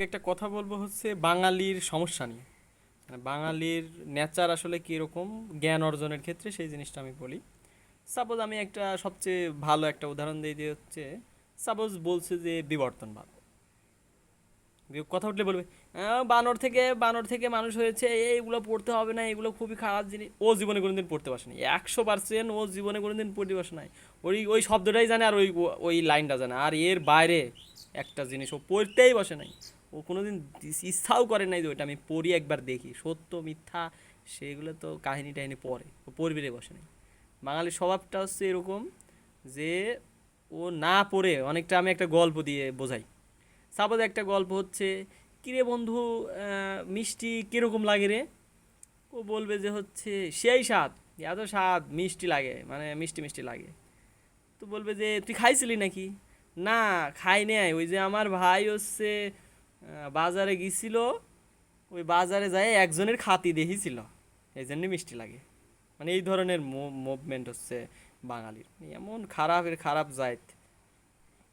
একটা কথা বলবো হচ্ছে বাঙালির সমস্যা নিয়ে। মানে বাঙালির নেচার আসলে কীরকম জ্ঞান অর্জনের ক্ষেত্রে সেই জিনিসটা আমি বলি। সাপোজ আমি একটা সবচেয়ে ভালো একটা উদাহরণ দিয়ে দিয়ে হচ্ছে, সাপোজ বলছে যে বিবর্তনবাদ। কথা উঠলে বলবে বানর থেকে মানুষ হয়েছে, এইগুলো পড়তে হবে না, এগুলো খুবই খারাপ জিনিস। ও জীবনে কোনোদিন পড়তে বসে নাই, 100% ও জীবনে কোনোদিন পড়তে বসে নাই। ওই ওই শব্দটাই জানে, আর ওই ওই লাইনটা জানে, আর এর বাইরে একটা জিনিস ও পড়তেই বসে নাই। ও কোনোদিন ইচ্ছাও করে নাই যে ওইটা আমি পড়ি, একবার দেখি সত্য মিথ্যা সেগুলো তো কাহিনী টাহিনী পড়ে, ও পড়বিরে বসে নাই। বাঙালির স্বভাবটা হচ্ছে এরকম যে ও না পড়ে অনেকটা, আমি একটা গল্প দিয়ে বোঝাই। সাপোজ একটা গল্প হচ্ছে, কিরে বন্ধু, মিষ্টি কীরকম লাগে রে? ও বলবে যে হচ্ছে সেই স্বাদ, এত স্বাদ, মিষ্টি লাগে, মানে মিষ্টি মিষ্টি লাগে। তো বলবে যে তুই খাইছিলি নাকি? না, খাই নাই, ওই যে আমার ভাই হচ্ছে বাজারে গিয়েছিল, ওই বাজারে যায় একজনের খাতি দেখিছিল, এই জন্যই মিষ্টি লাগে। মানে এই ধরনের মুভমেন্ট হচ্ছে বাঙালির, এমন খারাপের খারাপ জাত।